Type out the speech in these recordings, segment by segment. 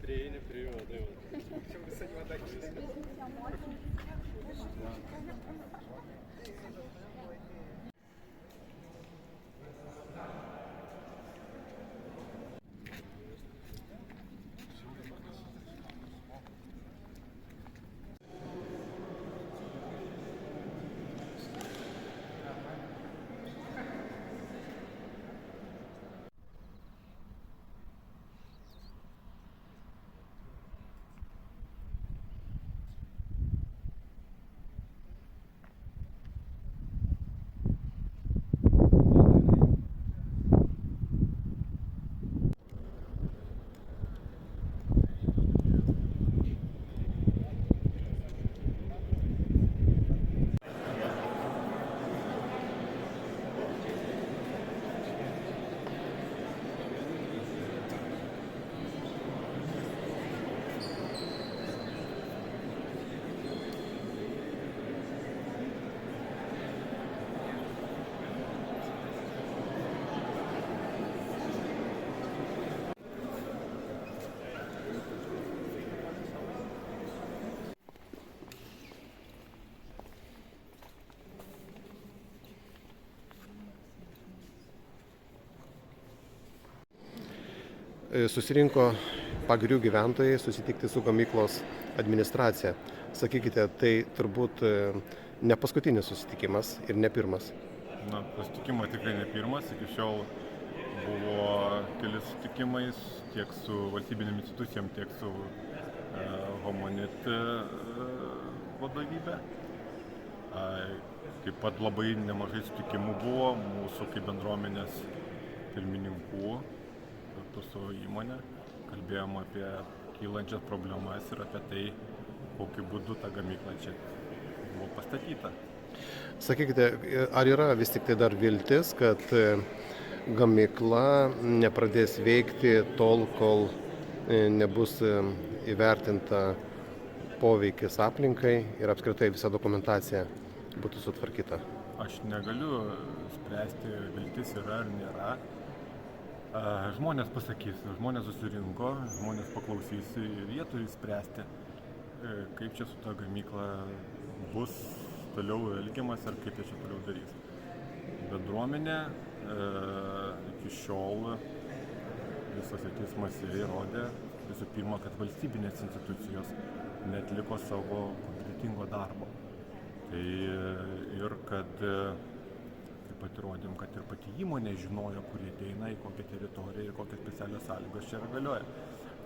Prieini prie jo, tai va. Čia visai juoda viskas. Susirinko Pagirių gyventojai susitikti su gamyklos administracija. Sakykite, tai turbūt ne paskutinis susitikimas ir ne pirmas. Na, susitikimas tikrai ne pirmas. Iki šiol buvo keli susitikimai tiek su valstybinėm institucijom, tiek su Homonit vadovybė. Taip pat labai nemažai susitikimų buvo mūsų kaip bendruomenės pirmininkų kartu su įmonė. Kalbėjom apie kylančias problemas ir apie tai, kokiu būdu ta gamykla čia buvo pastatyta. Sakykite, ar yra vis tik tai dar viltis, kad gamykla nepradės veikti tol, kol nebus įvertinta poveikis aplinkai ir apskritai visa dokumentacija būtų sutvarkyta? Aš negaliu spręsti, viltis yra ar nėra. Žmonės pasakys, žmonės susirinko, žmonės paklausys ir jie turi spręsti, kaip čia su ta gamykla bus toliau elgiamas ar kaip jie čia toliau darys. Bendruomenė iki šiol visose teismuose įrodė visų pirma, kad valstybinės institucijos neatliko savo kompetentingo darbo. Tai ir kad taip pat įrodėm, kad ir pati įmonė žinojo, kur jie ateina, į kokią teritoriją ir kokias specialias sąlygos čia galioja.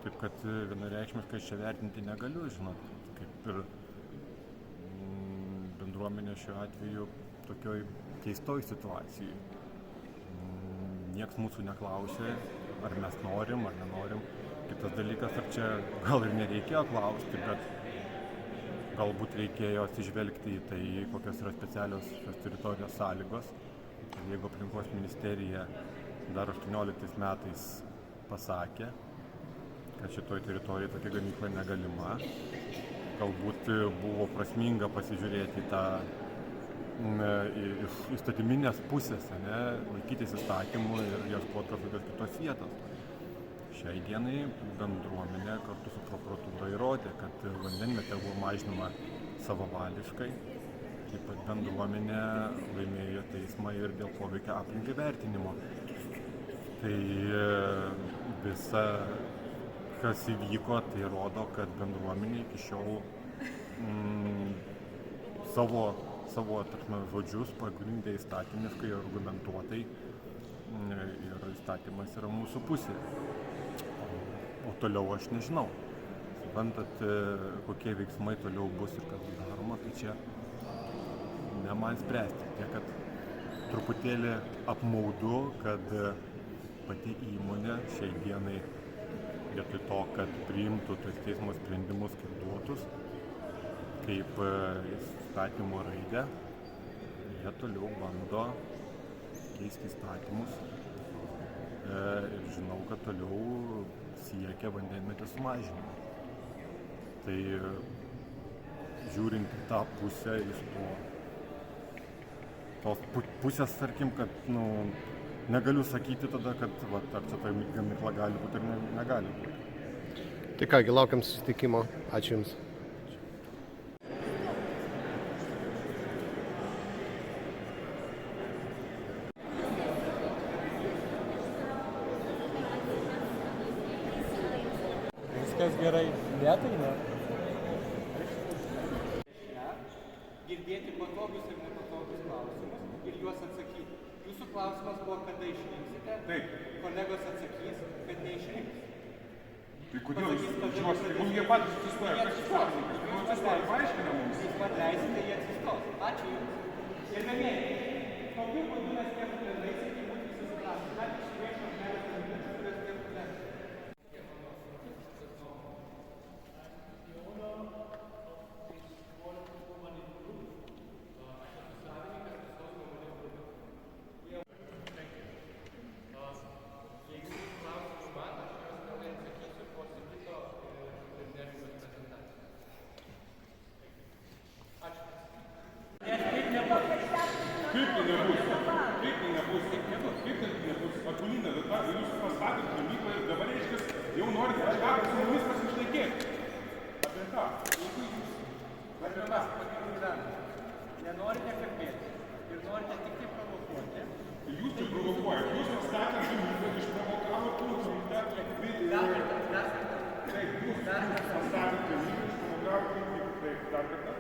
Taip kad vienareikšmiškai čia vertinti negaliu, žinot, kaip ir bendruomenė šiuo atveju tokioj keistoj situacijai. Nieks mūsų neklausė, ar mes norim, ar nenorim. Kitas dalykas, ar čia gal ir nereikėjo klausti, bet galbūt reikėjo atsižvelgti į tai, kokios yra specialios šios teritorijos sąlygos. Ir jeigu aplinkos ministerija dar 18 metais pasakė, kad šitoj teritorijoje tokia gamykla negalima, galbūt buvo prasminga pasižiūrėti tą iš įstatyminės pusės, laikytis įstatymų ir ieškoti kažkokios kitos vietos. Šiai dienai bendruomenė kartu su prokuratūra įrodė, kad vandenvietė buvo mažinama savavališkai. Taip pat bendruomenė laimėjo teismą ir dėl poveikio aplinkai vertinimo. Tai visa, kas įvyko, tai rodo, kad bendruomenė iki šiol savo žodžius pagrindė įstatymiškai, argumentuotai ir įstatymas yra mūsų pusėje. O toliau aš nežinau. Suprantat, kokie veiksmai toliau bus ir kas bus daroma, tai čia ne man spręsti. Tiek, kad truputėlį apmaudu, kad pati įmonė šiai dienai vietoj to, kad priimtų tos teismo sprendimus kaip duotus, kaip įstatymo raidę, jie toliau bando keisti įstatymus ir žinau, kad toliau siekia vandenvietės sumažinimo. Tai žiūrint į tą pusę iš tos pusės, tarkim, kad negaliu sakyti tada, kad ar čia ta gamykla gali būti ar negali būti. Tai kągi, laukiam susitikimo. Ačiū Jums. Viskas gerai. Ne, tai ne. Girdėti patogius ir nepatogius klausimus ir juos atsakyti. Jūsų klausimas buvo, kada išrinksite. Taip. Kolegos atsakys, kad neišrinks. Tai kodėl jūs žinote, jeigu jie patys atsistoja, kas atsistoja? Kažkaip atsistoja, paaiškina mums. Jūs man leisite, jie atsistos. Ačiū Jums. Gerbėmieji, tokiu būdu mes turėtume laisvėti, būti visi suprasti. Ką tik išviešo keletą minučių, kurias turėtume. Kaip tai nebus? Akulina, jūs pastatėt gamyklą ir dabar reiškia, jau norite kažką su mumis pasišnekėti. Apie ką? Jeigu jūs Nenorite kalbėti ir norite tik tai provokuoti. jūs čia provokuojate, jūs pastatėt gamyklą, išprovokavot konfliktą. Taip, jūs pastatėt gamyklą, išprovokavot konfliktą. Taip, dar kartą.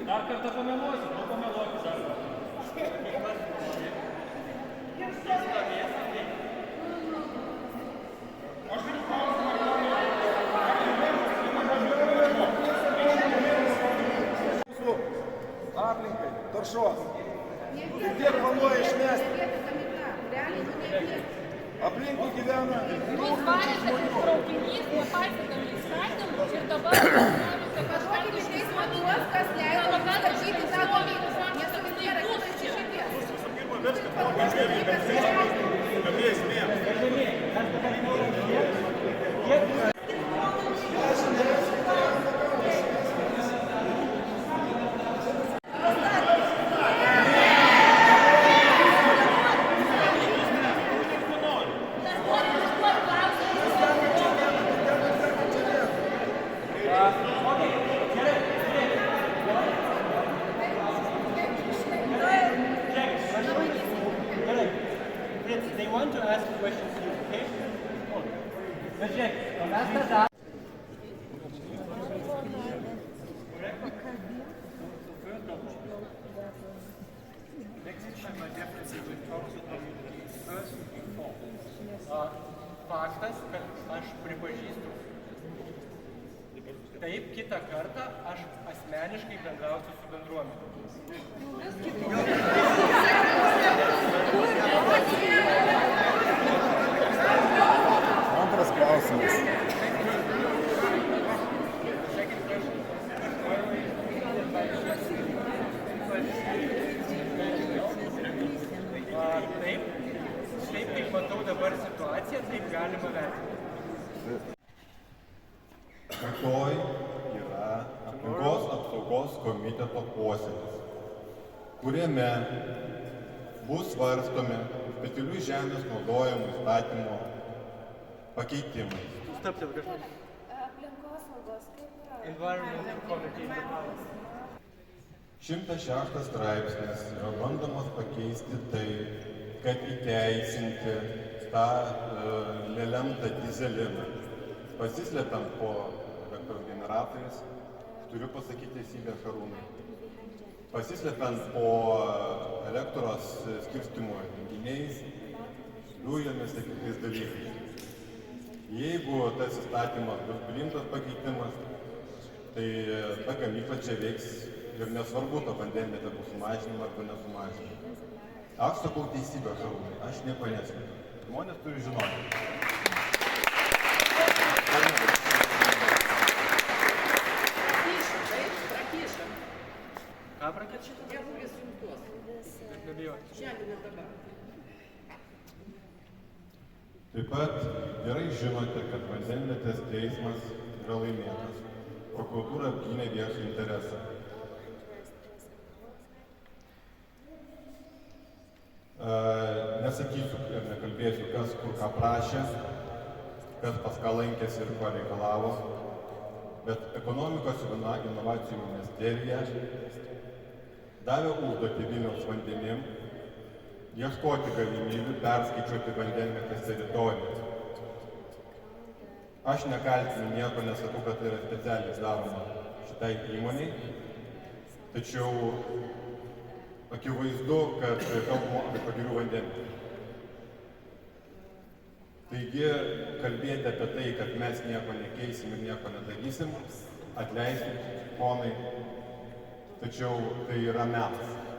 Dar kartą pameluosiu, pameluosiu dar kartą. Aplinkai, taršos. Kiek planuoja išmesti? Aplinkui gyvena Jūs varėte kaip traukinys, nepaisydami įstatymų ir dabar norite kažką išteismoti tuos, kas leido statyti tą gamyklą. Nes tai nėra kitas išeities. They want to ask questions to you, okay? But Jack, mes tada. Faktas, kad aš pripažįstu. Taip, kitą kartą aš asmeniškai bendrausiu su bendruomenė. Antras klausimas. Taip kaip matau dabar situaciją, taip galima vertinti. Rytoj yra aplinkos apsaugos komiteto posėdis, kuriame bus svarstomi specialių žemės naudojimo įstatymo pakeitimai. Aplinkosaugos kaip yra? Environmental Committee. 106 straipsnis yra bandomas pakeisti tai, kad įteisinti tą nelemtą dizeliną. Pasislepiant po elektros generatoriais, turiu pasakyti teisybę Šarūnai, pasislepiant po elektros skirstymo junginiais, dujomis ir kitais dalykais. Jeigu tas įstatymas bus priimtas pakeitimas, tai ta gamykla čia veiks ir nesvarbu, ta vandenvietė bus sumažinama arba nesumažinama. Aš sakau teisybę, šarūnai, aš nieko neslėpiu. Žmonės turi žinoti. Ką prakėt šitą? Nebijoti. Taip pat gerai žinote, kad vandenvietės teismas yra laimėtas. Prokuratūra apgynė viešą interesą. Nesakysiu ir nekalbėsiu, kas kur ką prašė, kas pas ką lankėsi ir ko reikalavo, bet ekonomikos ir inovacijų ministerija davė užduotį Vilniaus vandenim ieškoti galimybių perskaičiuoti vandenvietės teritoriją. Aš nekaltinu nieko, nesakau, kad tai yra specialiai daroma šitai įmoniai, tačiau akivaizdu, kad kalbama apie Pagirių vandenvietę. Taigi, kalbėti apie tai, kad mes nieko nekeisim ir nieko nedarysim, atleiskit, ponai, tačiau tai yra melas.